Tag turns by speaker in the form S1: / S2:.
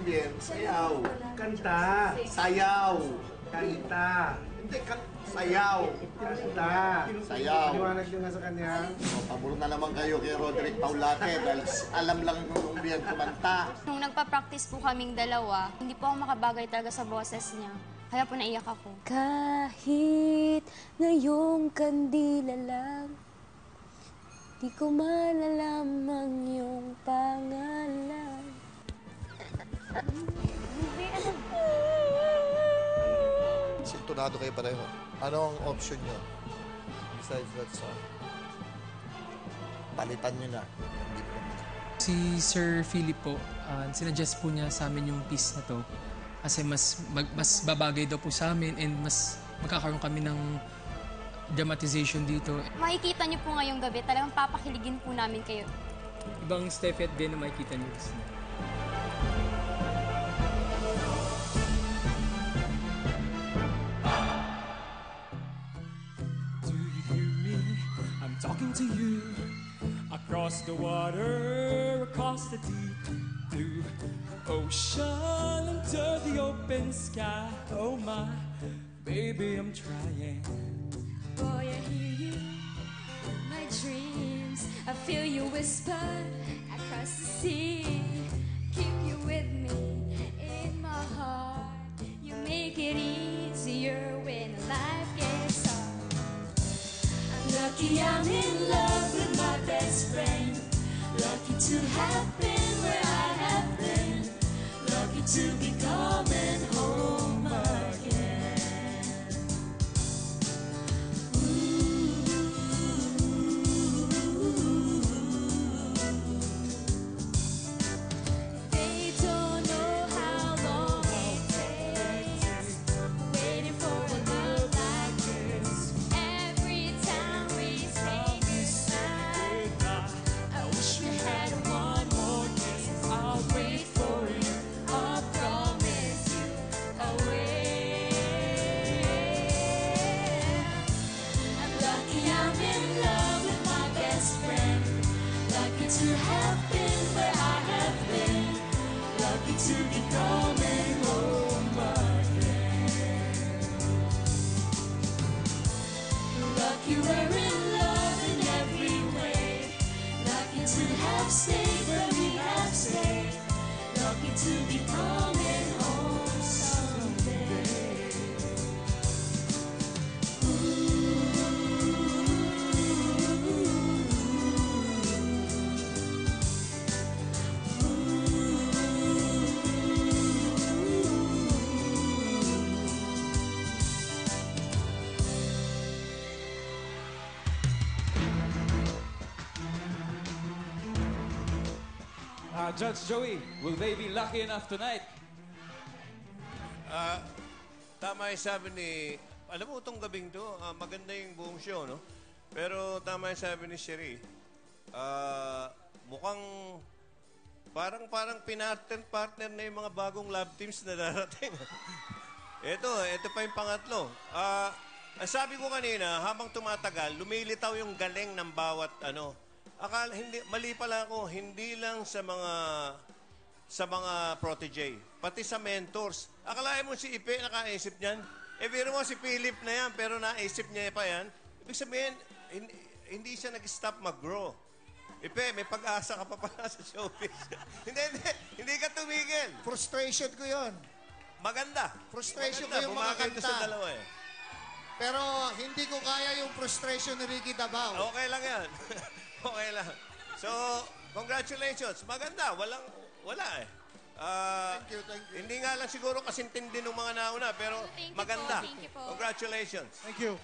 S1: Bien, sayaw.
S2: Kanta.
S1: Sayaw.
S2: Kanta.
S1: Hindi, sayaw.
S2: Kanta.
S1: Sayaw.
S2: Paliwanag nyo nga sa kanya.
S1: O, pabor na naman kayo kay Roderick Paulate dahil alam lang nung Bien kumanta.
S3: Nung nagpa-practice po kaming dalawa, hindi po ako makabagay talaga sa boses niya. Kaya po naiyak ako. Kahit ngayong kandila lang, di ko malalamang yung pangalan.
S1: Sintonado kayo pareho. Ano ang option nyo? Besides that song. Palitan nyo na. Hindi po.
S4: Si Sir Philip po, sinuggest po niya sa amin yung piece na to. Kasi mas babagay daw po sa amin and mas magkakaroon kami ng dramatization dito.
S3: Makikita niyo po ngayong gabi, talagang papakiligin po namin kayo.
S4: Ibang Stefet din na makikita niyo.
S5: Do you hear me? I'm talking to you. Across the water, across the deep blue ocean, under the open sky. Oh my, baby, I'm trying.
S3: Boy, I hear you in my dreams. I feel you whisper across the sea. Keep you with me in my heart. You make it easier when life gets hard. I'm lucky I'm in love with my best friend. Lucky to have been where I have been. Lucky to be coming home again. They don't know how long it takes waiting for a love like this. Every time we say goodbye, I wish we had one more kiss. I'll wait for you, I promise you, I will. I'm lucky I'm in love with my best friend. Lucky to have been where I have been. Lucky to be coming home again. Lucky we're in love in every way. Lucky to have stayed where we have stayed. Lucky to be coming home someday.
S5: Judge Joey, will they be lucky enough tonight?
S6: Tama yung sabi ni... Alam mo, itong gabing to, maganda yung buong show, no? Pero tama yung sabi ni Sherry. Mukhang... Parang partner na yung mga bagong love teams na darating. ito pa yung pangatlo. Ang sabi ko kanina, habang tumatagal, lumilitaw yung galing ng bawat ano. Mali pala ako, hindi lang sa mga protege, pati sa mentors. Akalain mo si Ipe nakaisip niyan? Biro mo si Philip na yan, pero naisip niya pa yan. Ibig sabihin, hindi siya nag-stop mag-grow. Ipe, may pag-asa ka pa pala sa showbiz. hindi ka tumigil.
S1: Frustration ko yon.
S6: Maganda.
S1: Frustration ko yung mga
S6: Bumagay
S1: kanta.
S6: sa dalawa eh.
S1: Pero hindi ko kaya yung frustration ni Ricky Dabao.
S6: Okay lang yan. Okay lang. So, congratulations. Maganda. Wala eh.
S1: Thank you.
S6: Hindi nga lang siguro kasintindi ng mga nauna, pero
S3: Thank you
S6: maganda.
S3: po, thank you po.
S6: Congratulations.
S1: Thank you.